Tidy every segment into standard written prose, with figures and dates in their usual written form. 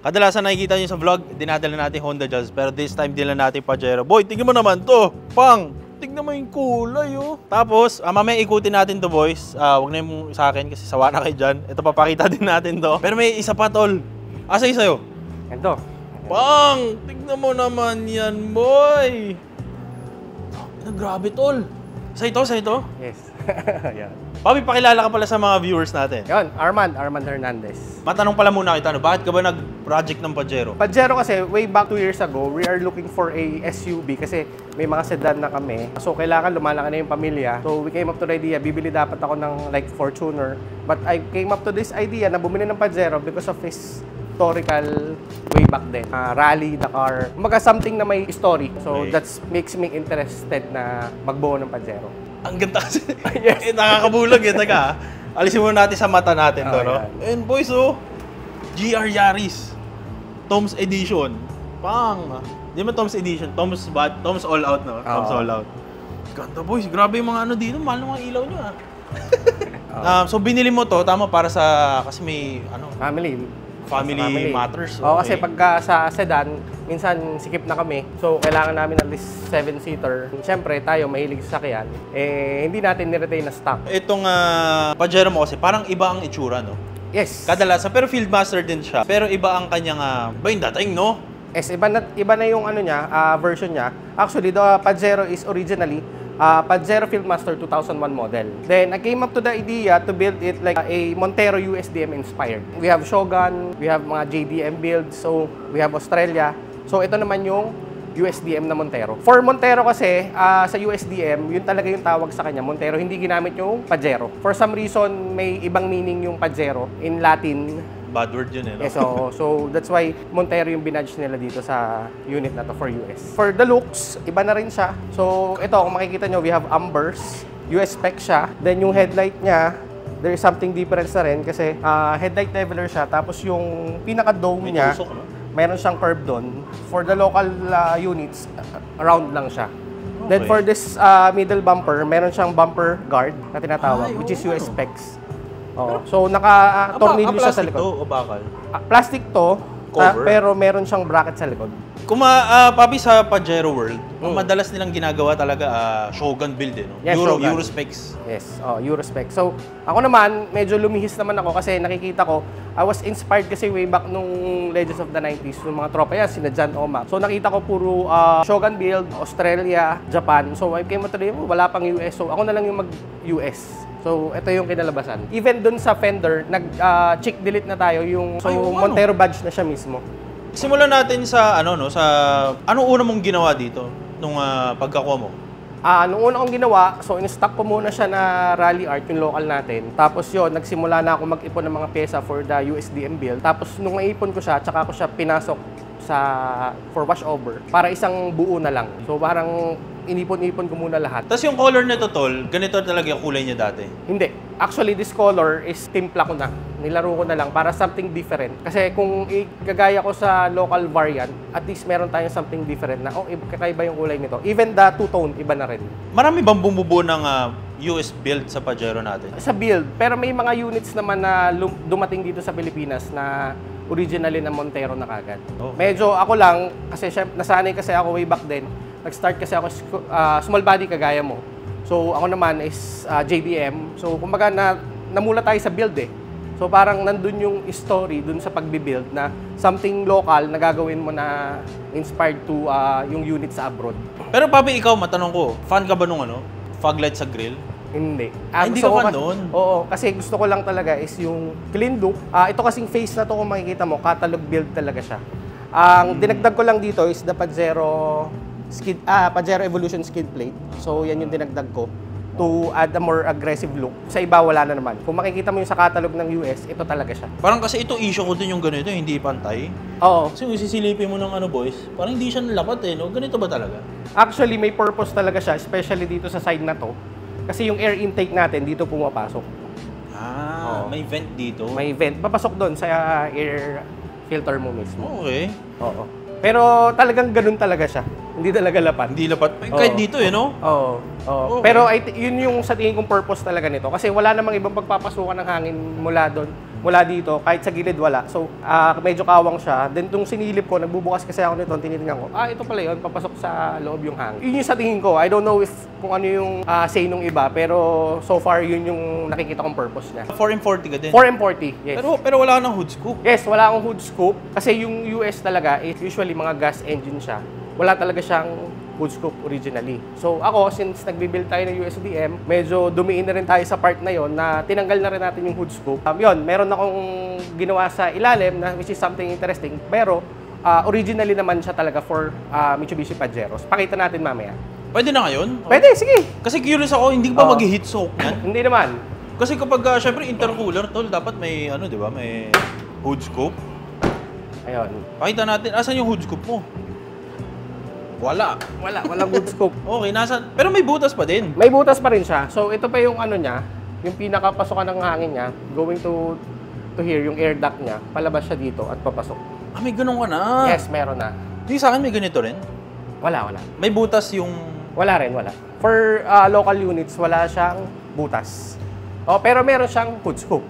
Kadalasan nakikita nyo sa vlog, dinadala natin Honda Jazz. Pero this time, dila natin Pajero. Boy, tingnan mo naman to. Pang! Tingnan mo yung kulay, oh. Tapos, mamaya ikutin natin to, boys. Huwag na yung sa akin kasi sawa na kayo dyan. Ito, papakita din natin to. Pero may isa pa, tol. Asa isa yun? Ito. Pang! Tingnan mo naman yan, boy! Grabe, tol. Sa ito? Yes. Yan. Papi, pakilala ka pala sa mga viewers natin. Yun, Armand Hernandez. Matanong pala muna kita, bakit ka ba nag-project ng Pajero? Pajero kasi, way back 2 years ago, we are looking for a SUV kasi may mga sedan na kami. So, kailangan lumalaki na yung pamilya. So, we came up to the idea, bibili dapat ako ng like Fortuner. But I came up to this idea na bumili ng Pajero because of his historical way back then. Rally, Dakar. Kumbaga something na may story. So, Okay. that makes me interested na magbuo ng Pajero. Ang ganda kasi. Yes. Nakakabulag eh. Teka, alisin muna natin sa mata natin to, Oh, no? yan. And boys, oh. GR Yaris. Tom's Edition. Pang. Di ba Tom's Edition? Tom's All Out, no? Tom's All Out. Ganda, boys. Grabe yung mga ano dito. Mahal ng mga ilaw nyo, ah. So, binili mo to, tama, para sa, kasi may, ano, Family matters. Oo, Okay. kasi pagka sa sedan, minsan sikip na kami. So, kailangan namin at least 7-seater. Siyempre, tayo mahilig sa sakyan. Hindi natin niretain na stock. Itong Pajero mo kasi, parang iba ang itsura, no? Yes. Kadalasan, pero Fieldmaster din siya. Pero iba ang kanyang, ba yung dating, no? Yes, iba na yung ano niya, version niya. Actually, the Pajero is originally Pajero Fieldmaster 2001 model. Then, I came up to the idea to build it like a Montero USDM inspired. We have Shogun, we have mga JDM builds, so we have Australia. So, ito naman yung USDM na Montero. For Montero kasi, sa USDM, yun talaga yung tawag sa kanya, Montero. Hindi ginamit yung Pajero. For some reason, may ibang meaning yung Pajero in Latin. Bad word yun, eh, no? Yeah, so that's why Montero yung binadge nila dito sa unit na to for US. For the looks, iba na rin siya. So ito, kung makikita nyo, we have ambers. US spec siya. Then yung headlight niya, there is something difference na rin kasi headlight leveler siya. Tapos yung pinaka-dome niya, tusok, no? mayroon siyang curve doon. For the local units, round lang siya. Then Okay. for this middle bumper, meron siyang bumper guard na tinatawag, which is US ano? specs. Oh, so naka-tornilyo siya sa plastic likod. to o bakal? Plastic to, Cover? pero meron siyang bracket sa likod. Kung papi sa Pajero World, madalas nilang ginagawa talaga Shogun build, eh, no? Yes, Shogun. Euro specs. Yes, Euro spec. So, ako naman, medyo lumihis naman ako kasi nakikita ko, I was inspired kasi way back nung Legends of the 90s, nung mga tropa yan, sina John Omak. So, nakita ko puro Shogun build, Australia, Japan. So, I came to the wala pang US. So, ako na lang yung mag-US. So, ito yung kinalabasan. Even dun sa fender, nag-check delete na tayo yung Montero badge na siya mismo. Simulan natin sa ano una mong ginawa dito nung pagkakuha mo? Nung una kong ginawa, so in-stock ko muna siya na Rally Art, yung local natin. Tapos yun, nagsimula na ako mag-ipon ng mga pyesa for the USDM build. Tapos nung naipon ko siya, tsaka ko siya pinasok for washover para isang buo na lang. So parang inipon-ipon ko muna lahat. Tapos yung color nito, tol, ganito talaga yung kulay niya dati? Hindi. Actually, this color is timpla ko na. Nilaro ko na lang para something different. Kasi kung igagaya ko sa local variant, at least meron tayong something different na, kakaiba yung kulay nito. Even the two-tone, iba na rin. Marami bang bumubuo ng US build sa Pajero natin? Sa build, pero may mga units naman na dumating dito sa Pilipinas na originally na Montero na kagad. Okay. Medyo ako lang, kasi nasanay kasi ako way back then. Nag-start kasi ako small body kagaya mo. So ako naman is JDM. So kumbaga namula tayo sa build eh. So parang nandun yung story dun sa pagbibuild na something local na gagawin mo na inspired to yung unit sa abroad. Pero papi, ikaw, matanong ko, fan ka ba nung fog light sa grill? Hindi. Hindi gusto ka ko fan nun? Oo, kasi gusto ko lang talaga is yung clean look. Ito kasing face na to kung makikita mo, catalog build talaga siya. Ang dinagdag ko lang dito is the Pajero Pajero Evolution skid plate. So yan yung dinagdag ko to add a more aggressive look. Sa iba wala na naman. Kung makikita mo yung sa catalog ng US, ito talaga siya. Parang kasi ito issue ko din yung ganito, hindi pantay. Oo. Kasi kung sisilipin mo ng boys, parang hindi siya nalapat eh, no? Ganito ba talaga? Actually, may purpose talaga siya, especially dito sa side na to. Kasi yung air intake natin dito pumapasok. Oo. May vent dito. May vent. Papasok doon sa air filter mo mismo. Okay. Oo. Pero talagang ganun talaga siya. Hindi talaga lapad. Hindi lapat. Kahit dito no? Oo. Okay. Pero yun yung sa tingin kong purpose talaga nito. Kasi wala namang ibang pagpapasukan ng hangin mula doon. Mula dito, kahit sa gilid wala. So, medyo kawang siya. Then, itong sinilip ko, nagbubukas kasi ako nito, tinitingnan ko, ito pala yun, papasok sa loob yung hangin. Yun yung sa tingin ko. I don't know if kung ano yung say nung iba, pero so far, yun yung nakikita kong purpose niya. 4M40 ka din? 4M40, yes. Pero wala ka ng hood scoop? Yes, wala akong hood scoop. Kasi yung US talaga, is usually mga gas engine siya. Wala talaga siyang hood scoop originally. So ako, since nagbibuild tayo ng USDM, medyo dumiin na rin tayo sa part na yon na tinanggal na rin natin yung hood scoop. Yun, meron akong ginawa sa ilalim na which is something interesting. Pero originally naman siya talaga for Mitsubishi Pajero. Pakita natin mamaya. Pwede na ngayon? Pwede, sige. Kasi curious ako, hindi ba mag-heat soak yan? Hindi naman. Kasi kapag, syempre, intercooler, tol, dapat may, di ba, may hood scoop. Ayun. Pakita natin, asan yung hood scoop mo? Walang hood scoop. Okay, pero may butas pa din. May butas pa rin siya. So, ito pa yung ano niya, yung pinakapasokan ng hangin niya, going to here, yung air duct niya, palabas siya dito at papasok. May ganun ka na? Yes, meron na. Di sa akin may ganito rin? Wala. May butas yung... Wala. For local units, wala siyang butas. Pero meron siyang hood scoop.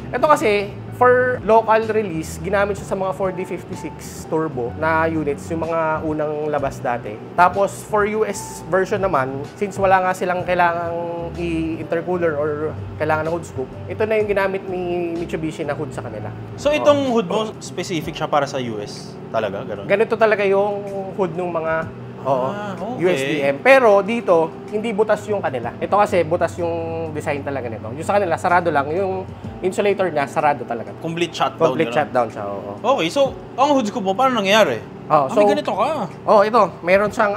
Ito kasi, for local release, ginamit siya sa mga 4D56 turbo na units, yung mga unang labas dati. Tapos, for US version naman, since wala nga silang kailangang i-intercooler or kailangan ng hood scoop, ito na yung ginamit ni Mitsubishi na hood sa kanila. So, itong hood mo, specific siya para sa US? Talaga? Ganun? Ganito talaga yung hood ng mga okay. USDM. Pero dito, hindi butas yung kanila. Ito kasi, butas yung design talaga nito. Yung sa kanila, sarado lang. Yung insulator niya, sarado talaga. Complete shutdown. Complete shutdown siya, oo. Okay, so, ang hood scoop mo, paano nangyayari? So, may ganito ka. Ito. Meron siyang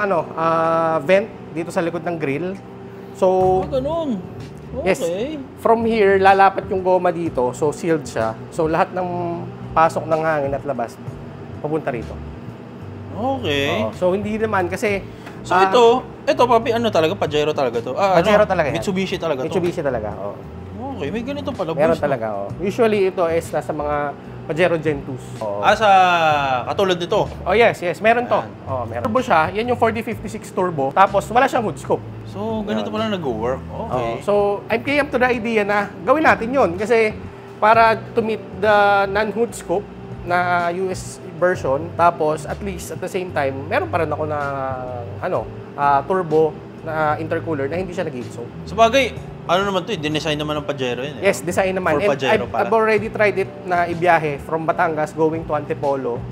vent dito sa likod ng grill. So, Ganun. Okay. yes. From here, lalapat yung goma dito. So, sealed siya. So, lahat ng pasok ng hangin at labas, papunta rito. Okay. So, hindi naman kasi... So, ito, papi, talaga? Pajero talaga to? Pajero talaga yan. Mitsubishi talaga to? Mitsubishi talaga, Okay, may ganito pala. Meron talaga, Usually, ito is nasa mga Pajero Gen 2s. Sa katulad nito? Yes. Meron to. Meron. Turbo siya. Yan yung 4056 turbo. Tapos, wala siyang hood scoop. So, ganito pala nag-work. Okay. So, I came up to the idea na gawin natin yun. Kasi, para to meet the non-hood scoop na US version, tapos at least at the same time, meron pa rin ako na turbo na intercooler na hindi siya nag-heat soak. So bagay, naman to, dinesign naman ng Pajero yun Yes, design naman. For Pajero I've already tried it na ibiyahe from Batangas going to Antipolo,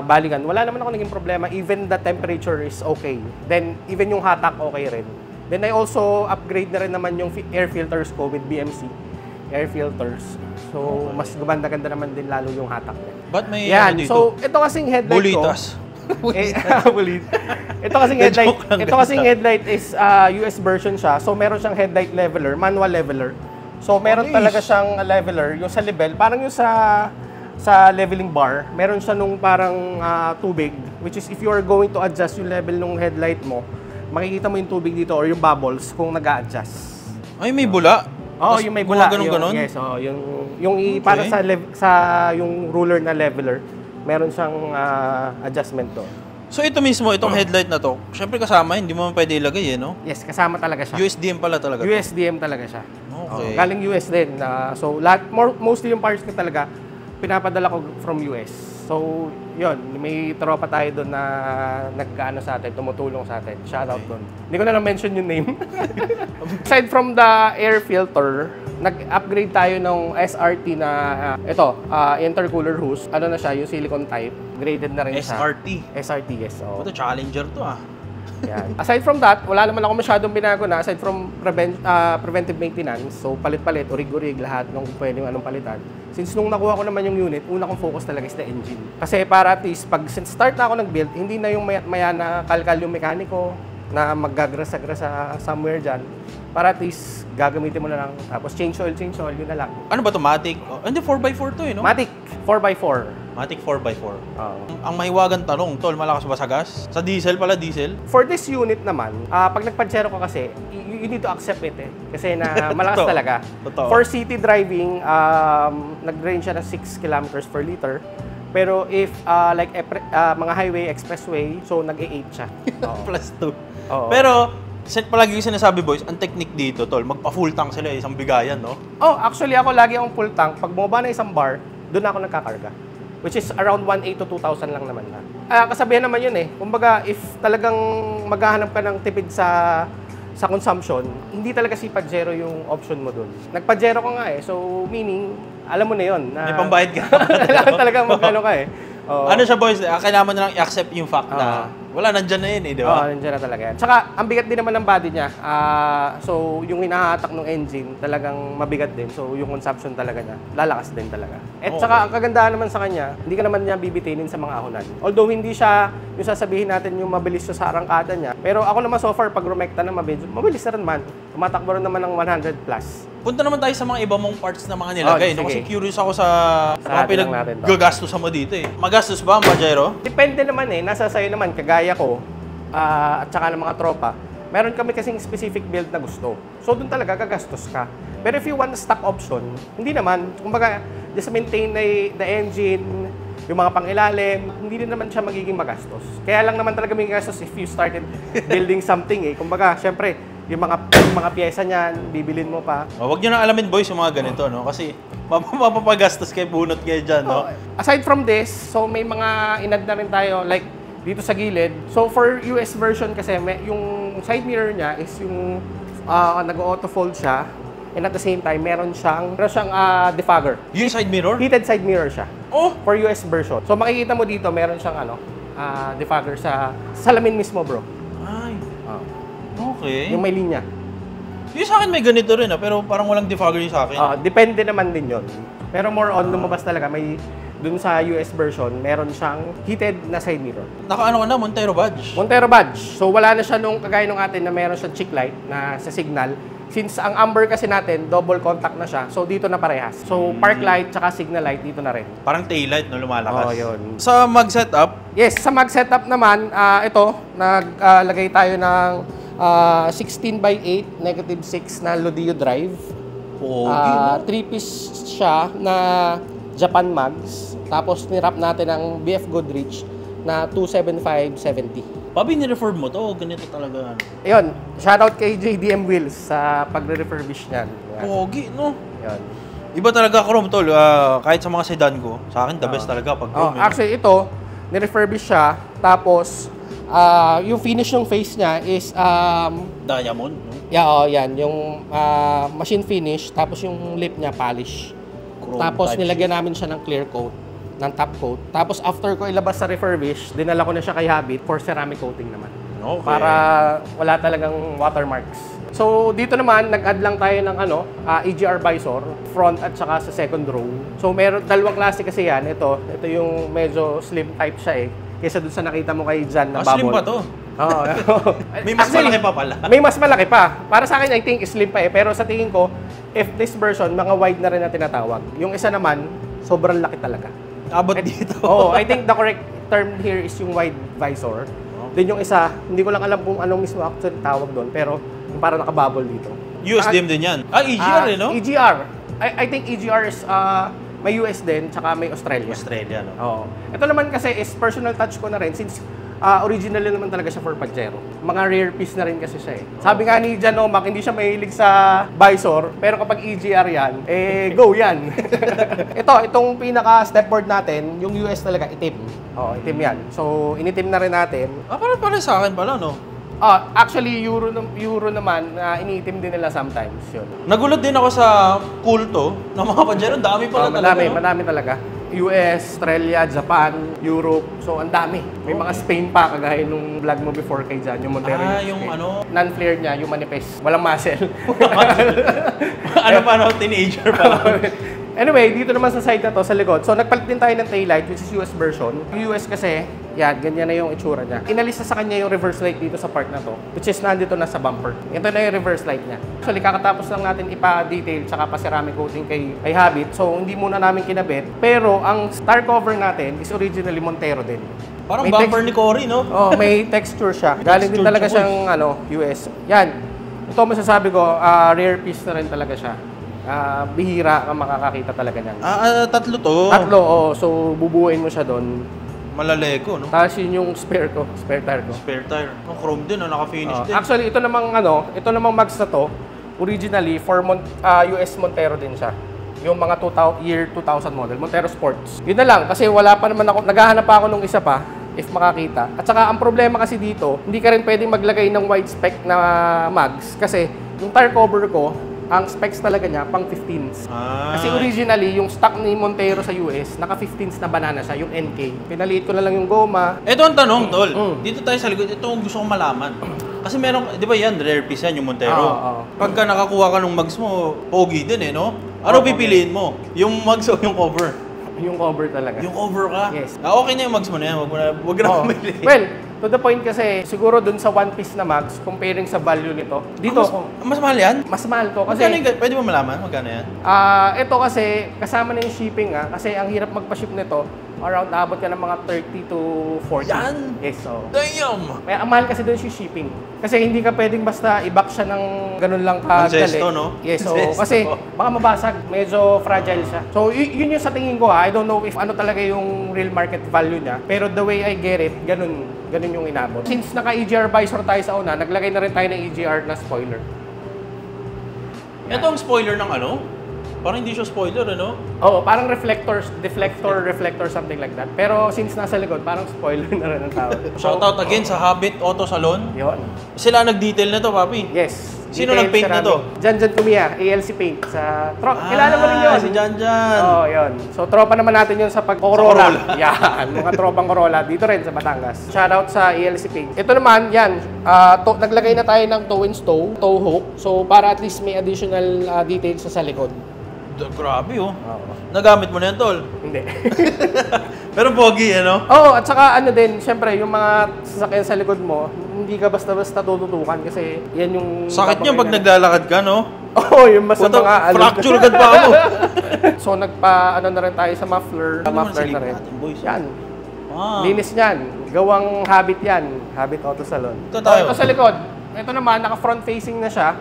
Baligan. Wala naman ako naging problema, even the temperature is okay. Then even yung hatak okay rin. Then I also upgrade na rin naman yung air filters ko with BMC air filters. So, mas gumanda-ganda naman din lalo yung hatak niya. Ba't may dito? So, ito kasing headlight Bulitas. Ito kasing headlight is US version siya. So, meron siyang headlight leveler, manual leveler. So, meron talaga siyang leveler, yung sa level, parang yung sa leveling bar, meron siya nung parang tubig, which is if you are going to adjust yung level ng headlight mo, makikita mo yung tubig dito or yung bubbles kung nag-a-adjust. Ay, may bula. Yung may bula. Ganun? Yes, yung para sa yung ruler na leveler, meron siyang adjustment to. So ito mismo, itong headlight na to, syempre kasama, hindi mo pwede ilagay no? Yes, kasama talaga siya. USDM pala talaga. USDM talaga siya. Okay. Galing US din. So mostly yung parts ko talaga, pinapadala ko from US. So, yun, may tropa tayo doon na nag-ano sa atin, tumutulong sa atin. Shoutout doon. Hindi ko na mention yung name. Aside from the air filter, nag-upgrade tayo ng SRT na intercooler hose. Ano na siya, yung silicone type. Graded na rin siya. SRT, yes. Ito, Challenger to Yan. Aside from that, wala naman ako masyadong binago na aside from preventive maintenance. So, palit-palit, urig-urig, lahat ng pwedeng anong palitan. Since nung nakuha ko naman yung unit, una kong focus talaga is the engine. Kasi para at least, since start na ako nag-build, hindi na yung maya na kalkal yung mekaniko na maggagrasa-grasa somewhere dyan. Para at least, gagamitin mo na lang. Tapos change oil, yun na lang. Ano ba ito? Matic? Hindi, 4x4 to no? Matic, 4x4. Matic 4x4. Ang mahiwagang tanong, tol, malakas ba sa gas? Sa diesel pala, diesel? For this unit naman, pag nagpa-Pajero ko kasi, you need to accept it Kasi na malakas talaga. Totoo. For city driving, nag-range siya ng 6 kilometers per liter. Pero if like mga highway, expressway, so nag-8 siya. Oo. Plus 2. Oo. Pero, palagi ko sinasabi boys, ang technique dito, tol, magpa-full tank sila, isang bigayan, no? Oh, actually ako lagi akong full tank. Pag bumaba na isang bar, doon ako nagkakarga. Which is around 1,800 to 2,000 lang naman na. Kasabihan naman yun eh. Kumbaga, if talagang maghahanap ka ng tipid sa consumption, hindi talaga si Pajero yung option mo doon. Nag-Pajero ka nga eh. So, meaning, alam mo na yun. May pambayad ka. Kailangan talaga magkano ka eh. Oo. Ano siya boys, kailangan mo na lang i-accept yung fact na wala, nandyan na yun eh, di ba? Oo, nandiyan na talaga yan. Tsaka, ang bigat din naman ng body niya. So, yung hinahatak ng engine, talagang mabigat din. So, yung consumption talaga niya, lalakas din talaga. At saka, ang kagandahan naman sa kanya, hindi ka naman niya bibitinin sa mga ahonan. Although, hindi siya, yung sasabihin natin yung mabilis siya sa arangkada niya. Pero ako naman so far, pag rumekta na mabilis na rin man. Tumatakbo rin naman ng 100 plus. Punta naman tayo sa mga iba mong parts na mga nilagay. No? Kasi curious ako sa mga atin lang natin to. pinag-gagastusan mo dito eh. Magastos ba ang Pajero? Depende naman eh. Nasa sayo naman, kagaya ko, at saka ng mga tropa, meron kami kasing specific build na gusto. So, doon talaga gagastos ka. Pero if you want stock option, hindi naman. Kumbaga, just maintain the engine, yung mga pangilalim, hindi din naman siya magiging magastos. Kaya lang naman talaga may gastos if you started building something eh. Kumbaga, syempre, yung mga pyesa niyan, bibilin mo pa. Huwag nyo na alamin boys yung mga ganito, no? Kasi mapapagastos kayo, bunot kayo dyan, no? Aside from this, so may mga inad na rin tayo, like dito sa gilid. So for US version kasi, yung side mirror niya is yung nag-auto fold siya. And at the same time, meron siyang defogger. Yung side mirror? Heated side mirror siya. Oh! For US version. So makikita mo dito, meron siyang defogger sa salamin mismo, bro. Ay. Okay. Yung may linya. Yung sa akin may ganito rin pero parang walang defogger yung sa akin. Depende naman din yon. Pero more on, lumabas talaga, may dun sa US version, meron siyang heated na side mirror. Naka-ano ka na, Montero badge? Montero badge. So wala na siya nung kagaya nung atin na meron siyang cheek light na sa signal. Since ang amber kasi natin, double contact na siya. So dito na parehas. So park light tsaka signal light dito na rin. Parang tail light no, lumalakas. Yun. Sa mag setup? Yes, sa mag setup naman, ito, naglagay tayo ng 16x8, -6 na Lodio drive. Pogi, 3-piece siya na Japan mags. Tapos nirap natin ang BF Goodrich na 275/70. Pabi, ni-refurb mo to? Ganito talaga. Ayun, shoutout kay JDM Wheels sa pagre-refurbish niyan. Pogi, no? Ayun. Iba talaga chrome, tol. Kahit sa mga sedan ko, sa akin the best talaga pag chrome. Actually, ito, ni-refurbish siya. Tapos, yung finish ng face niya is Diamond, no? yan, yung machine finish, tapos yung lip niya polish. Chrome Tapos type nilagyan namin siya ng clear coat, ng top coat. Tapos after ko ilabas sa refurbish, dinala ko na siya kay Habit for ceramic coating naman. Okay. Para wala talagang watermarks. So dito naman, nag-add lang tayo ng EGR visor, front at saka sa second row. So meron dalawang klase kasi yan. Ito yung medyo slim type siya eh. Kaysa dun sa nakita mo kay Jan na bubble. Slim ba to? Oo. May mas malaki pa pala. May mas malaki pa. Para sa akin, I think slim pa eh. Pero sa tingin ko, if this version, mga wide na rin na tinatawag. Yung isa naman, sobrang laki talaga. Abot dito. I think the correct term here is yung wide visor. Then yung isa, hindi ko lang alam kung anong mismo actually tawag doon. Pero yung parang nakabubble dito. USDM din yan. EGR eh, no? EGR. I think EGR is may US din, tsaka may Australia. Australia, no? Oo. Ito naman kasi is personal touch ko na rin since originally naman talaga siya for Pajero. Mga rare piece na rin kasi siya eh. Sabi nga ni Jan Omac, hindi siya mahilig sa visor, pero kapag EGR yan, go yan. Itong pinaka stepboard natin, yung US talaga, itim. Oo, itim yan. So, initim na rin natin. Parang pala sa akin pala, no? Actually, Euro naman, iniitim din nila sometimes. Yun. Nagulat din ako sa kulto ng mga Pajero. Dami pala talaga. Madami talaga. US, Australia, Japan, Europe. So, ang dami. May mga Spain pa, kagaya nung vlog mo before kay Jan, yung Montero. Yung ano? Non-flare niya, yung manifest. Walang muscle. Ano pa, no? Teenager pa lang. Anyway, dito naman sa side na to, sa likod. So, nagpalit din tayo ng taillight, which is US version. Yung US kasi, yan, ganyan na yung itsura niya. Inalis na sa kanya yung reverse light dito sa part na to, which is nandito na sa bumper. Ito na yung reverse light niya. Actually, kakatapos lang natin ipa-detail tsaka pa-ceramic coating kay Habit. So, hindi muna namin kinabit. Pero, ang star cover natin is originally Montero din. Parang bumper ni Cory, no? May texture siya. Galing din talaga siyang US. Yan. Ito masasabi ko, rare piece na rin talaga siya. Bihira ka makakakita talaga niyan. Tatlo to. Tatlo, oh. So, bubuuin mo siya doon. Malaleko, no? Tapos yun yung spare tire ko. Spare tire. Chrome din, naka-finish din. Actually, ito namang mags na to, originally, for US Montero din siya. Yung mga year 2000 model, Montero Sports. Yun na lang, kasi wala pa naman ako, naghahanap pa ako nung isa pa, if makakita. At saka, ang problema kasi dito, hindi ka rin pwedeng maglagay ng wide spec na mags, kasi yung tire cover ko, ang specs talaga niya, pang 15s. Kasi originally, yung stock ni Montero sa US, naka 15s na banana siya, yung NK. Pinaliit ko na lang yung goma. Ito ang tanong, Tol. Dito tayo sa likod, ito ang gusto kong malaman. Kasi meron, di ba yan, rare piece yan, yung Montero. Pagka nakakuha ka ng mags mo, pogi din no? Ano pipiliin mo? Yung mags o yung cover? Yung cover talaga. Yung cover ka? Yes. Okay na yung mags mo na yan, wag na pumili. Well, to the point kasi, siguro dun sa one piece na mags, comparing sa value nito, dito, mas mahal yan? mas mahal to. Kasi, pwede mo malaman? Magkano yan? ito kasi, kasama na yung shipping kasi ang hirap magpa-ship nito, around abot ka ng mga 30 to 40. Yan? Yes, so. Damn! Ang mahal kasi doon yung shipping. Kasi hindi ka pwedeng basta i-back siya ng ganun lang kadali. Mancesto, no? Yes, so. Mancesto. Kasi baka mabasag. Medyo fragile siya. So, yun yung sa tingin ko I don't know if ano talaga yung real market value niya. Pero the way I get it, ganun yung inabot. Since naka-EGR visor tayo sa una, naglagay na rin tayo ng EGR na spoiler. Ito ang spoiler ng ano? Parang hindi siya spoiler, ano? Oo, parang deflector, something like that. Pero since nasa likod, parang spoiler na rin ang tawag. Shoutout again sa Habit Auto Salon. Yun. Sila nag-detail na to, papi. Yes. Sino nag-paint na to? Janjan Kumiya, ALC Paint sa kilala mo rin yun. Si Janjan. Oo, yun. So, tropa naman natin yun sa Corolla. Yan, mga tropang Corolla. Dito rin sa Batangas. Shoutout sa ALC Paint. Ito naman, yan. Naglagay na tayo ng tow hook. So, para at least may additional details sa likod. Grabe, oh. Nagamit mo na yan, Tol? Hindi. Pero pogi, ano? Oo, at saka ano din, syempre, yung mga sasakyan sa likod mo, hindi ka basta-basta tututukan kasi yan yung... Sakit niya pag naglalakad ka, no? Oo, yung basta mga... Fracture agad pa ako. So, na rin tayo sa muffler. Muffler na rin. Natin, boys. Yan. Linis niyan. Gawang habit yan. Habit Auto Salon. Ito tayo. Ito sa likod. Ito naman, naka-front facing na siya.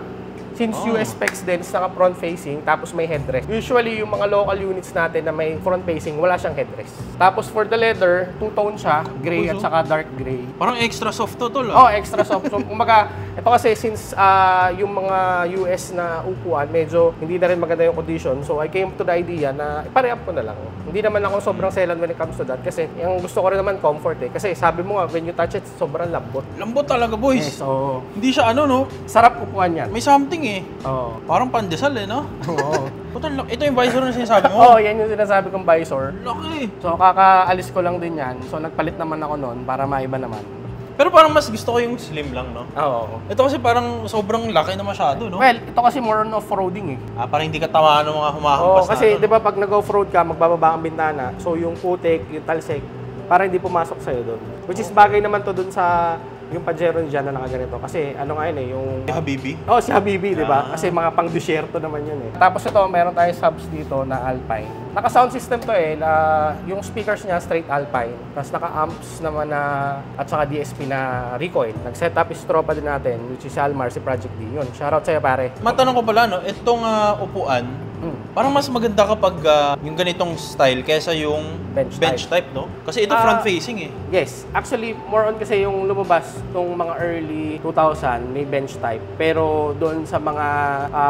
Since US specs din, naka front facing, tapos may headrest. Usually, yung mga local units natin na may front facing, wala siyang headrest. Tapos for the leather, two-tone siya, gray at saka dark gray. Parang extra soft to, Tol. Oh, extra soft. So, kumaga, ito kasi since yung mga US na upuan, medyo hindi na rin maganda yung condition. So, I came to the idea na ipare-up ko na lang. Hindi naman ako sobrang selan when it comes to that. Kasi yung gusto ko rin naman comfort Kasi sabi mo nga, when you touch it, sobrang lambot. Lambot talaga, boys. So, hindi siya ano, no? Sarap upuan yan. May something Oo. Parang pandesal no? Oo. Ito yung visor na sinasabi mo? Oo, yan yung sinasabi kong visor. Laki. So, kakaalis ko lang din yan. So, nagpalit naman ako noon para maiba naman. Pero parang mas gusto ko yung slim lang, no? Oo. Ito kasi parang sobrang laki na masyado, no? Well, ito kasi more on off-roading Parang hindi ka tamaan ng mga humahampas kasi di ba pag nag-off-road ka, magbababa ang bintana. So, yung putik, yung talsik, para hindi pumasok sa'yo doon. Which is bagay naman to doon sa yung Pajero dyan na nakaganito. Kasi ano nga yun yung... Si Habibi? Si Habibi, di ba? Kasi mga pang-desierto naman yun Tapos ito, meron tayong subs dito na Alpine. Naka-sound system to yung speakers niya straight Alpine. Tapos naka-amps naman na at saka DSP na recoil. Nag-setup is tropa din natin, which is Almar, si Project D. Yun, shoutout sa'yo pare. Matanong ko pala, no? Itong upuan, parang mas maganda kapag yung ganitong style kaysa yung bench type, no? Kasi ito front-facing Yes. Actually, more on kasi yung lumabas nung mga early 2000, may bench type. Pero doon sa mga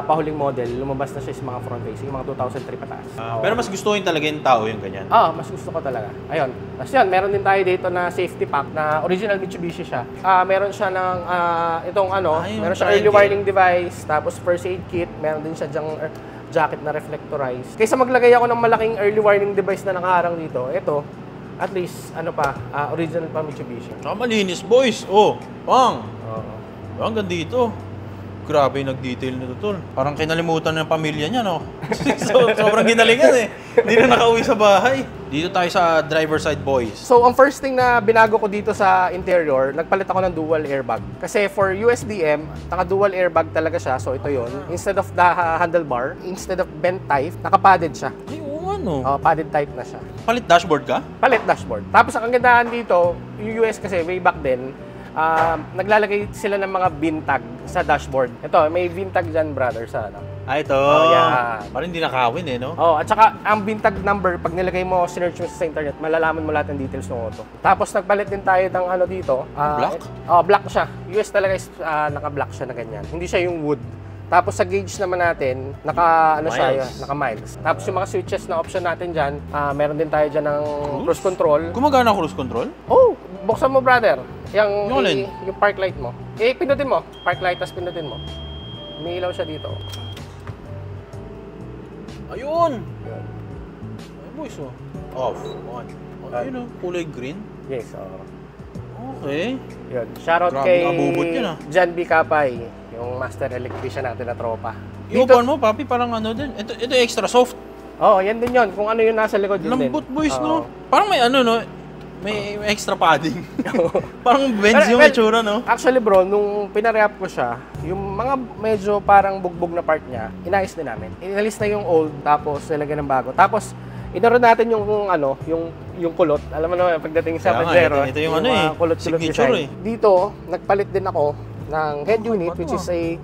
pahuling model, lumabas na siya sa mga front-facing, mga 2003 pataas. Pero mas gustuhin talaga yung tao yung ganyan? Mas gusto ko talaga. Ayun. Tapos yan, meron din tayo dito na safety pack na original Mitsubishi siya. Meron siya ng meron siya early warning device, tapos first aid kit, meron din siya dyang jacket na reflectorized. Kaysa maglagay ako ng malaking early warning device na nakaharang dito, ito, at least, original pa Mitsubishi. Malinis, boys. Pang. Hanggang dito. Grabe yung nag-detail nito, Tol. Parang kinalimutan ng pamilya niya, no? Sobrang ginalingan Hindi na nakauwi sa bahay. Dito tayo sa driver side, boys. So, ang first thing na binago ko dito sa interior, nagpalit ako ng dual airbag. Kasi for USDM, naka-dual airbag talaga siya. So, ito yon. Instead of the handlebar, instead of bent type, naka-padded siya. Ay, oo, ano? Padded type na siya. Palit dashboard ka? Palit dashboard. Tapos, ang kagandahan dito, yung US kasi, way back then, naglalagay sila ng mga VIN tag sa dashboard. Ito, may VIN tag dyan, brother, sa Ito. yan. Parang hindi nakawin eh, no? At saka ang VIN-tag number, pag nilagay mo, sinearch mo sa internet, malalaman mo lahat ng details ng auto. Tapos nagpalit din tayo ng ano dito. Black? Black siya. US talaga is naka-black siya na ganyan. Hindi siya yung wood. Tapos sa gauge naman natin, naka-miles. Tapos yung mga switches na option natin dyan, meron din tayo dyan ng cruise control. Gumagana cruise control? Buksan mo, brother. Yung alin? Yung park light mo. Pindutin mo. Park light, tapos pindutin mo. May ilaw siya dito. Ayun! Yun. Ay, boys, oh. Off. On. Ayun, oh. Kulay green. Yes, Okay. Yun. Shoutout Grabe, kay nakabubot yun, John B. Kapay, yung master electrician natin na tropa. Yung upuan mo, papi, parang ano din. Ito extra soft. Yan din yun. Kung ano yung nasa likod yun din. Lambot, boys, no? Parang may ano, no? May extra padding. Parang Benz yung itsura, no? Actually, bro, nung pinarehab ko siya, yung mga medyo parang bugbog na part niya, inayos din namin. Inalis na yung old, tapos nilagyan ng bago. Tapos, inaron natin yung yung kulot. Alam mo naman, pagdating sa Pajero, ito yung ano eh, kulot-kulot signature design. Dito, nagpalit din ako ng head unit, which is a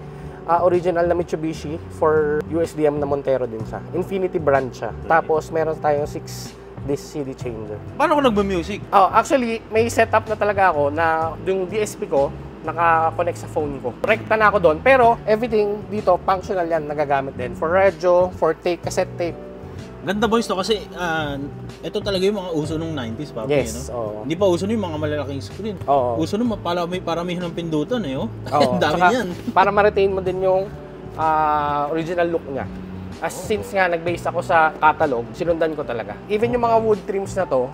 original na Mitsubishi for USDM na Montero din siya. Infinity brand siya. Tapos, meron tayong 6-disc CD changer. Paano ko nagba-music? Actually, may setup na talaga ako na yung DSP ko, naka-connect sa phone ko. Rekta na ako doon, pero everything dito, functional yan, nagagamit din. For radio, for tape, cassette tape. Ganda, boys, to kasi ito talaga yung mga uso nung 90s, papi. Yes, Hindi pa uso yung mga malalaking screen. Uso nung may paramihan ng pindutan, eh, oh. Dami yan. Para ma-retain mo din yung original look niya. Since nga nag-base ako sa catalog, sinundan ko talaga. Even yung mga wood trims na to,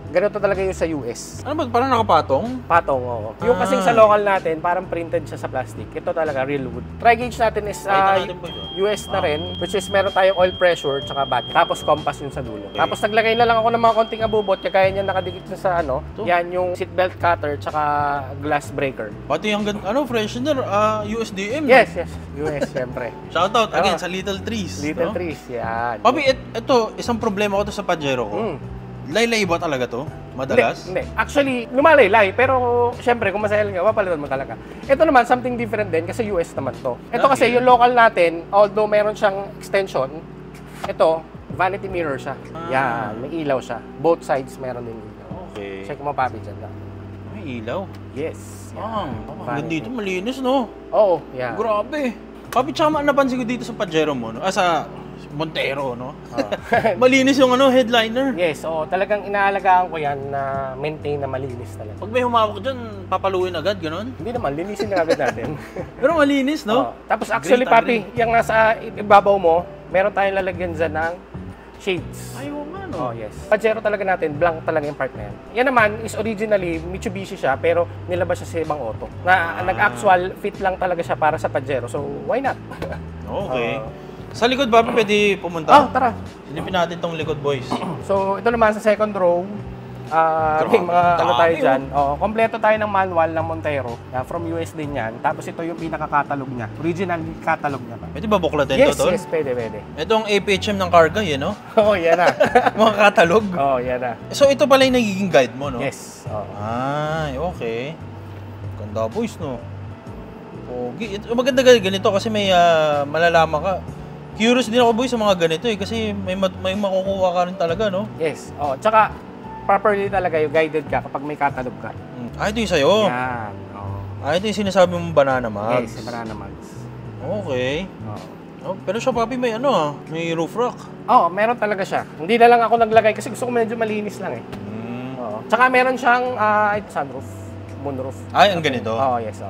ganito talaga yung sa US. Ano ba? Parang nakapatong? Patong, oo. Yung kasing sa local natin, parang printed siya sa plastic. Ito talaga, real wood. Tri-gauge natin is US na rin, which is meron tayong oil pressure, tsaka battery. Tapos compass yung sa dulo. Tapos naglagay na lang ako ng mga konting abubot, kaya niya nakadikit sa ano. Yan yung seatbelt cutter, tsaka glass breaker. Pati yung freshener, USDM. Yes. US, syempre. Shoutout again sa Little Trees. Little Trees, yan. Papi, ito, isang problema ko to sa Pajero ko. Laylay ba talaga to? Madalas? Hindi. Actually, lumalaylay. Pero, syempre, kung masayal nga, papalitan mo talaga. Ito naman, something different din kasi US naman to. Ito kasi, yung local natin, although meron siyang extension, ito, vanity mirror siya. Yan, may ilaw siya. Both sides meron din ilaw. Okay. Check mo, papi, dyan lang. May ilaw? Yes. Hanggang dito malinis, no? Oo, yan. Grabe. Papi, tsaka napansin ko dito sa Pajero mo, no? Sa Montero, no? Malinis yung headliner. Yes, talagang inaalagaan ko yan na maintain na malinis talaga. Pag may humawak dyan, papaluin agad, ganon? Hindi naman, linisin na agad natin. Pero malinis, no? Tapos actually, papi, yung nasa ibabaw mo, meron tayong lalagyan dyan ng shades. Ay, nga, no? Yes. Pajero talaga natin, blank talaga yung part na yan. Yan naman is originally Mitsubishi siya, pero nilabas siya sa ibang auto. Nag-actual fit lang talaga siya para sa Pajero, so why not? Okay. Sa likod ba pwede pumunta? Tara. Silipin natin tong likod, boys. So, ito naman sa second row, may mga tayo dyan. Kompleto tayo ng manual ng Montero. From US din yan. Tapos ito yung pinaka-catalog niya. Original catalog niya. Pwede ba buklatin to, tol? Yes, pwede. Ito ang APHM ng Carga, no? Yan na. Mga catalog? Yan na. So, ito pala yung nagiging guide mo, no? Yes. Okay. Ganda, boys, no? Okay. Maganda ganito kasi may malalaman ka. Curious din ako, boy, sa mga ganito kasi may makukuha ka rin talaga, no? Yes. Tsaka properly talaga yung guided ka kapag may catalog ka. Ito yung sa'yo? Yan. Ito yung sinasabi mong banana mags? Yes, banana mags. Okay. Pero siya, papi, may may roof rack. Meron talaga siya. Hindi na lang ako naglagay kasi gusto ko medyo malinis lang eh. Tsaka meron siyang sunroof, moonroof. Ay, ang ganito? Yes.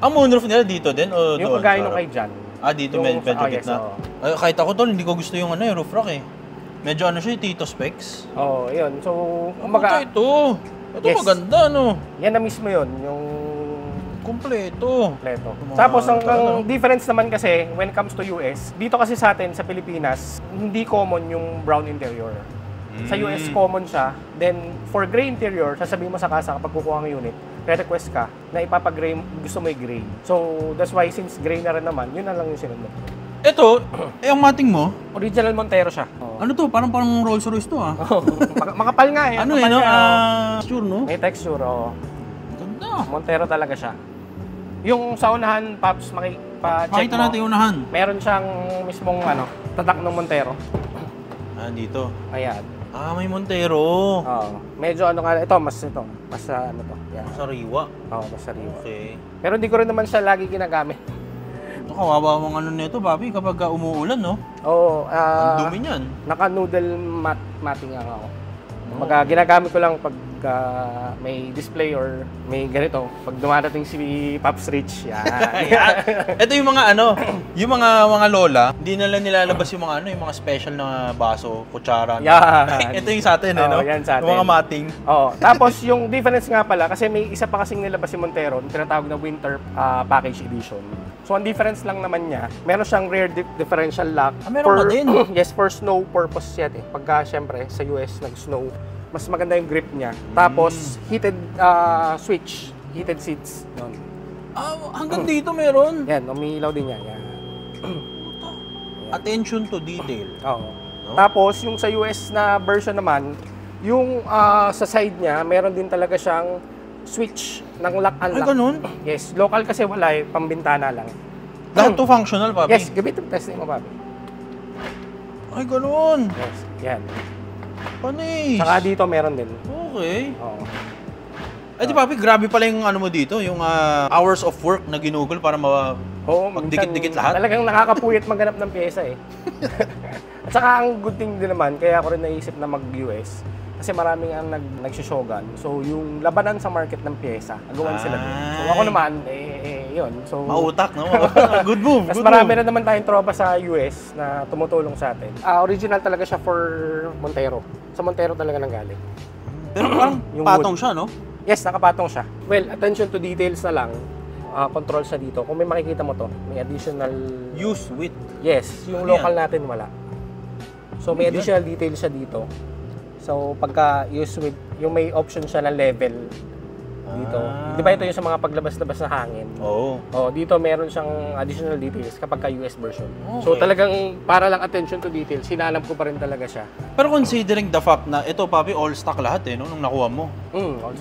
Ang moonroof nila dito din o yung doon? kagaya nung kay Jan. Dito medyo gitna. Kahit ako, tol, hindi ko gusto yung roof rack eh. Medyo siya, Tito specs. Yun. So, ito maganda, no? Yan na mismo yun, yung Kompleto. Tapos, ang difference naman kasi, when it comes to US, dito kasi sa atin, sa Pilipinas, hindi common yung brown interior. Sa US, common siya. Then, for gray interior, sasabihin mo sa kasa kapag kukuha ng unit, re-request ka na ipapag-gray, gusto mo i-gray. So, that's why since gray na rin naman, yun na lang yung sinunod. Ito, ang mating mo? Original Montero siya. Ano to? Parang Rolls Royce to, Makapal nga eh. Ano texture, no? May texture, Ganda. Montero talaga siya. Yung sa unahan, Paps, pa-check Pakita mo. natin yung unahan. Meron siyang mismong tatak ng Montero. Dito. Ayan. May Montero. Oo. Medyo ito, mas to. Mas ano to. Yan. Sariwa. Oo, mas sariwa. Okay. Pero hindi ko rin naman siya lagi ginagamit. Ito, kawawa mong ano nito, Papi, kapag umuulan, no? Oo. Ang dumi niyan. Naka-noodle matting ako. Ginagamit ko lang pag may display or may ganito. Pag dumadating si Pops Rich, yan. Ito yung mga yung mga lola, hindi nila nilalabas yung mga yung mga special na baso, kutsara. Yan. Ito yung sa atin, no? Yan sa atin. Yung mga mating. Oo. Tapos yung difference nga pala, kasi may isa pa kasing nilabas si Montero, yung tinatawag na Winter Package Edition. So, ang difference lang naman niya, meron siyang rear differential lock. Meron pa din? Yes, for snow purpose yan eh. Pagka, syempre, sa US, nag-snow, mas maganda yung grip niya. Tapos, heated switch, heated seats. Yun. Hanggang dito meron. Yan, umiilaw din yan. Yan. Attention to detail. Oo. No? Tapos, yung sa US na version naman, yung sa side niya, meron din talaga siyang switch ng lock and lock. Ay, ganun? Yes. Local kasi wala eh, pambintana lang. Lahat to functional, Papi? Yes, gabit yung testing mo, Papi. Ay, ganun. Yes, yan. Panis. Saka dito meron din. Okay. Oo. Ay, di Papi, grabe pala yung mo dito, yung hours of work na ginugol para Oo, magdikit-dikit lahat. Talagang nakakapuyat maghanap ng pyesa eh. At saka ang good thing din naman, kaya ako rin naisip na mag-US. Kasi maraming ang nagsishogun. So, yung labanan sa market ng pyesa, agawan sila din. So, ako naman, yun. So, Mautak, no? Good move, mas good marami move. na naman tayong tropa sa US na tumutulong sa atin. Original talaga siya for Montero. Sa Montero talaga nanggaling. Pero parang Yung patong siya, no? Yes, nakapatong siya. Well, attention to details na lang. Control siya dito. Kung may makikita mo to, may additional... Use with. Yes, yung Ano local natin wala. So, may additional details siya dito. So, pagka use with, yung may option siya na level dito. Di ba ito yung sa mga paglabas-labas na hangin? Oo. Dito meron siyang additional details kapag ka US version. Okay. So, talagang para lang attention to details, sinanap ko pa rin talaga siya. Pero considering the fact na ito, Papi, all stock lahat no? Nung nakuha mo.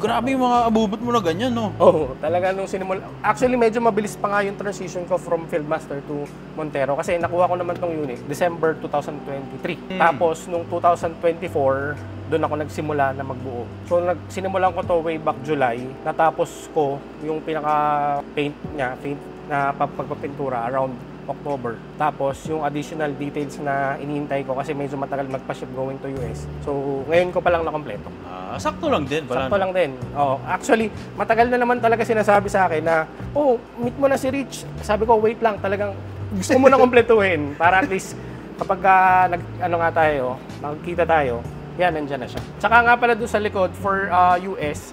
Grabe yung mga abubot mo na ganyan, no? Talaga nung sinimula. Actually, medyo mabilis pa nga yung transition ko from Fieldmaster to Montero kasi nakuha ko naman tong unit December 2023. Tapos, nung 2024, doon ako nagsimula na magbuo. So, sinimulan ko to way back July. Natapos ko yung pinaka-paint niya, na pagpapintura around October. Tapos, yung additional details na iniintay ko kasi medyo matagal magpa-ship going to US. So, ngayon ko pa lang nakompleto. Sakto lang din. Sakto lang din. Actually, matagal na naman talaga sinasabi sa akin na, meet mo na si Rich. Sabi ko, wait lang, talagang gusto mo na kompletuhin para at least kapag magkita tayo, yan, nandyan na siya. Tsaka nga pala doon sa likod for US,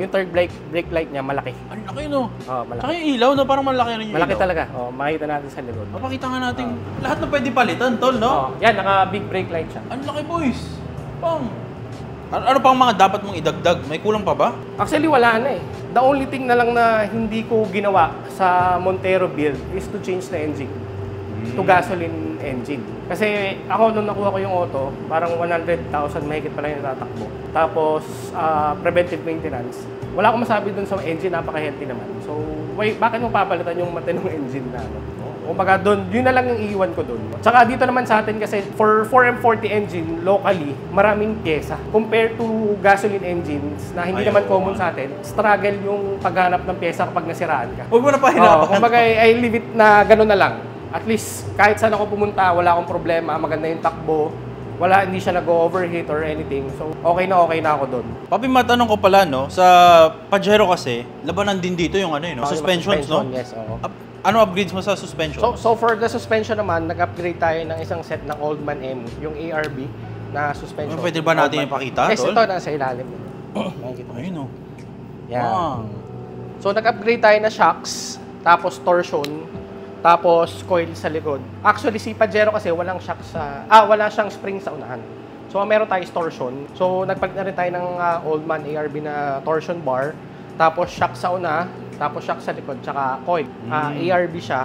yung third brake light niya malaki. Ang laki, no? Malaki. Tsaka yung ilaw, no? Parang malaki rin yung Malaki ilaw. talaga. Makita natin sa likod. Mapakita nga natin lahat na pwede palitan, tol, no? Yan, naka big brake light siya. Ang laki, boys. Ano pang mga dapat mong idagdag? May kulang pa ba? Actually, wala na eh. The only thing na lang na hindi ko ginawa sa Montero build is to change the engine to gasoline engine. Kasi ako nung nakuha ko yung auto, parang 100,000 mahigit pa lang yung tatakbo. Tapos, preventive maintenance. Wala akong masabi dun sa engine, napaka-healthy naman. So, bakit mo papalitan yung matinong engine na Kumbaga doon, yun na lang yung iiwan ko doon. Tsaka dito naman sa atin kasi for 4M40 engine locally, maraming pyesa. Compared to gasoline engines na hindi naman common sa atin, struggle yung paghanap ng pyesa kapag nasiraan ka. Huwag mo na pahirapan. Kumbaga I leave it na gano'n na lang. At least kahit saan ako pumunta, wala akong problema, maganda yung takbo. Hindi siya nag-overheat or anything. So, okay na ako doon. Papi, matanong ko pala, no? Sa Pajero kasi, labanan din dito yung suspensions, no? Yes, oo. Ano upgrades mo sa suspension? So for the suspension naman, nag-upgrade tayo ng isang set ng Oldman M, yung ARB na suspension. Pwede ba natin ipakita, Yes, tol? ito nasa ilalim. Ayun, no? Yan. So nag-upgrade tayo na shocks, tapos torsion, tapos coil sa likod. Actually, si Pajero kasi wala siyang spring sa unahan. So meron tayong torsion. So nagpalit na rin tayo ng Oldman ARB na torsion bar, tapos shock sa una, tapos shock sa likod, tsaka coil. ARB siya,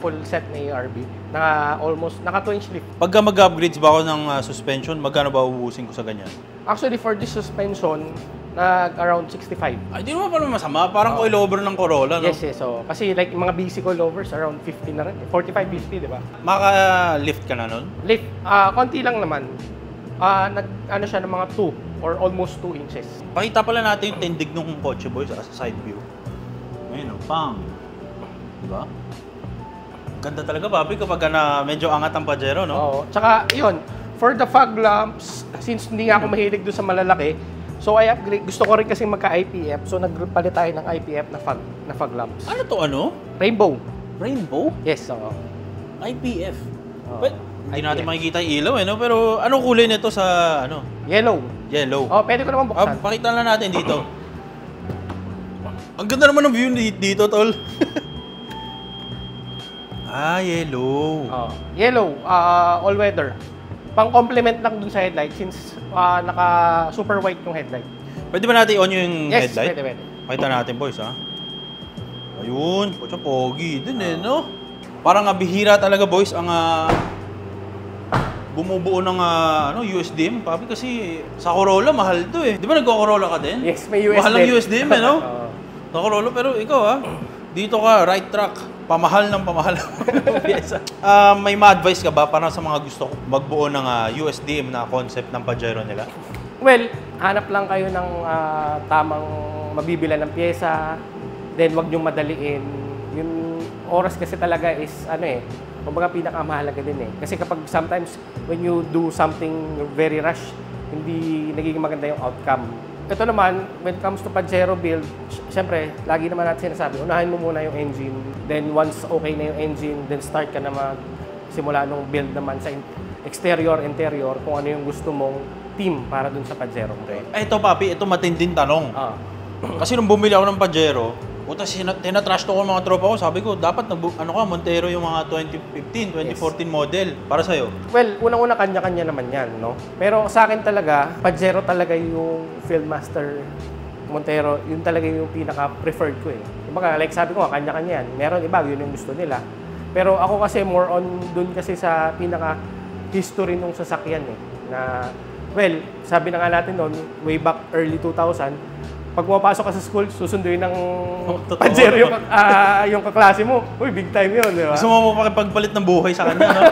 full set na ARB. Naka 2-inch lift. Pagka mag-upgrades ba ako ng suspension, magkano ba ubusin ko sa ganyan? Actually, for this suspension, Nag-around 65. Ay, di naman pala masama. Parang coilover ng Corolla, no? Yes, yes. So, kasi like mga BC coilovers, around 50 na rin. 45, 50, di ba? Maka-lift ka na nun? Lift, konti lang naman. Ano siya ng mga 2 or almost 2 inches. Pakita pala natin yung tindig ng kotse, boys, sa side view. Ayun, pang. Diba? Ganda talaga, papi, kapag medyo angat ang Pajero, no? Oo. Tsaka, yun, for the fog lamps, since hindi nga ako mahilig doon sa malalaki, so I upgrade. Gusto ko rin kasi magka-IPF, so nagpalit tayo ng IPF na fog lamps. Ano to, ano? Rainbow. Rainbow? Yes, oo. IPF. Oo. But, hindi natin IPF. makikita yung ilaw, eh, no? Pero, anong kulay nito sa, ano? Yellow. Yellow. Oh, pwede ko naman buksan. Pakita na natin dito. Ang ganda naman ng view dito, tol. Yellow. Oh, yellow, all weather. Pang-complement lang dun sa headlight since naka super white yung headlight. Pwede ba natin on yung Yes, headlight? pwede. Pakita natin, boys, ha? Ayun, pucha, pogi din, eh, no? Parang bihira talaga, boys, ang bumubuo ng USDM, papi, kasi sa Corolla, mahal to, eh. Di ba nagko-Corolla ka din? Yes, may USDM. Mahal ng USDM, eh, no? Oo. Sa Corolla, pero ikaw, dito ka, right track. Pamahal ng pamahal. May ma-advise ka ba para sa mga gusto magbuo ng USDM na concept ng Pajero nila? Well, hanap lang kayo ng tamang mabibila ng pyesa. Then, wag niyong madaliin. Yung oras kasi talaga is, kumbaga pinakamahalaga din eh. Kasi kapag sometimes, when you do something very rush, hindi nagiging maganda yung outcome. Ito naman, when it comes to Pajero build, syempre, lagi naman natin sinasabi, unahin mo muna yung engine. Then once okay na yung engine, then start ka na magsimula nung build naman sa exterior, interior, kung ano yung gusto mong team para dun sa Pajero mo. Ito, papi, ito matinding tanong. Kasi nung bumili ako ng Pajero, tinatrash to ko mga tropa ko, sabi ko, dapat Montero yung mga 2015, 2014 model para sa'yo. Well, unang-una kanya-kanya naman yan, no? Pero sa akin talaga, Pajero talaga yung Fieldmaster Montero, yun talaga yung pinaka-preferred ko eh. Kumbaga, like sabi ko, kanya-kanya yan. Meron iba, yun yung gusto nila. Pero ako kasi more on dun kasi sa pinaka-history nung sasakyan eh. Na, well, sabi na nga natin noon, way back early 2000, pag pumapasok ka sa school, susunduin ng Pajero yung kaklase mo. Uy, big time yun, di ba? Gusto mo makipagpalit ng buhay sa kanya, no?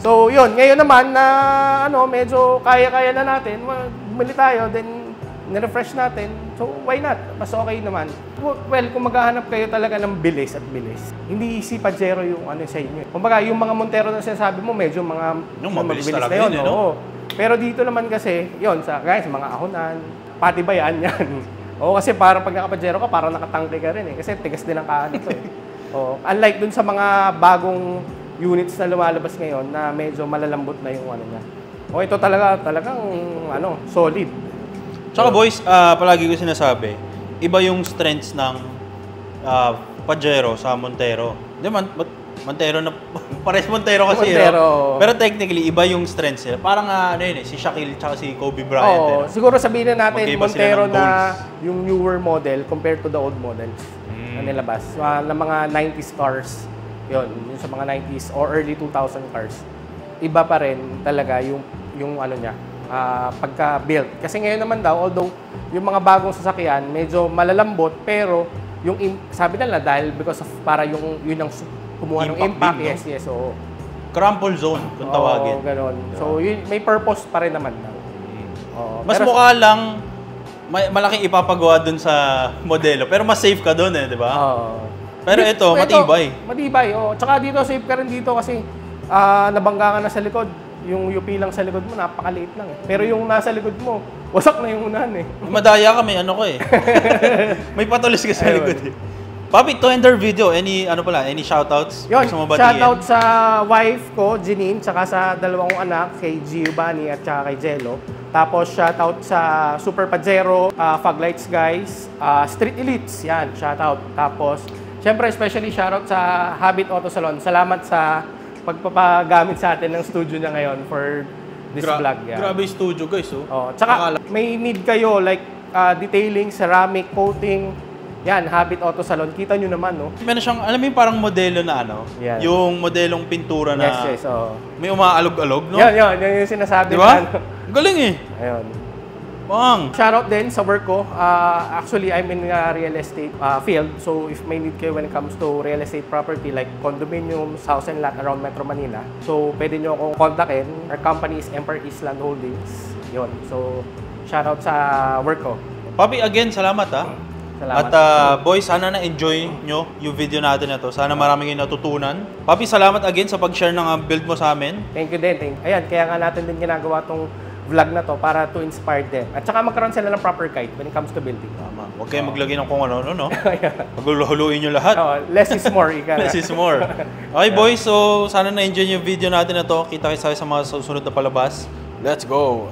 So, yun. Ngayon naman na medyo kaya-kaya na natin, bumili tayo, then nirefresh natin. So, why not? Mas okay naman. Well, kung maghahanap kayo talaga ng bilis at bilis, hindi si Pajero yung sa inyo. Kumbaga, yung mga Montero na sinasabi mo, medyo mga mabilis talaga na yun, no? Pero dito naman kasi, yun, sa mga ahonan, pati bayan yan. Oo, kasi parang pag naka-Pajero ka, parang nakatangke ka rin eh. Kasi tigas din ang kaan ito eh. Unlike dun sa mga bagong units na lumalabas ngayon na medyo malalambot na yung niya. Ito talagang solid. Tsaka boys, palagi ko sinasabi, iba yung strengths ng Pajero sa Montero. Di man, Montero na, pares Montero kasi Montero. Pero technically, iba yung strengths nila. Parang si Shaquille tsaka si Kobe Bryant. Siguro sabihin na natin, Magkaiba sila Montero ng na yung newer model compared to the old models na nilabas. Na mga 90s cars, yun sa mga 90s or early 2000 cars. Iba pa rin talaga yung pagka-built. Kasi ngayon naman daw, although yung mga bagong sasakyan, medyo malalambot, pero yung sabi nila dahil because of para yun ang kumuha ng impact. Yes, oo. Crumple zone, kung tawagin. Oo, ganun. So, may purpose pa rin naman daw. Mas mukha lang, malaking ipapagawa dun sa modelo, pero mas safe ka dun di ba? Pero ito, matibay. Matibay, Tsaka dito, safe ka rin dito kasi nabangga ka na sa likod. Yung UP lang sa likod mo, napakaliit lang eh. Pero yung nasa likod mo, wasak na yung unahan eh. Madaya ka, may may patulis ka sa likod eh. Papi, to end our video, any shoutouts? Yun, shoutout sa wife ko, Janine, tsaka sa dalawang kong anak, kay Giovanni at tsaka kay Jello. Tapos shoutout sa Super Pajero, Fog Lights guys, Street Elites, yan, shoutout. Tapos, syempre, especially shoutout sa Habit Auto Salon. Salamat sa pagpapagamit sa atin ng studio niya ngayon for this vlog. Yan. Grabe yung studio guys, Tsaka, may need kayo, like detailing, ceramic, coating, yan, Habit Auto Salon. Kita nyo naman, no? Meron siyang, alam mo yung parang modelo na yan. Yung modelong pintura na yes, may umaalog-alog, no? Yan yung sinasabi diba? na. Galing eh. Ayun. Bang! Shoutout din sa work ko. Actually, I'm in real estate field. So, if may need kayo when it comes to real estate property like condominiums, house and lot around Metro Manila, so pwede nyo akong kontakin. Our company is Empire East Land Holdings. Yun. So, shoutout sa work ko. Papi, again, salamat ha. Salamat. At boys, sana na-enjoy nyo yung video natin na to. Sana maraming yung natutunan. Papi, salamat again sa pag-share ng build mo sa amin. Thank you din. Ayan, kaya nga natin din ginagawa tong vlog na to para to inspire them. At saka magkaroon sila ng proper guide when it comes to building. Tama. Huwag kayong maglagay ng kung ano, no? Paghuluin nyo lahat. Less is more. Ika na. Less is more. Okay, boys. So, sana na-enjoy yung video natin na to. Kita kayo sa mga susunod na palabas. Let's go!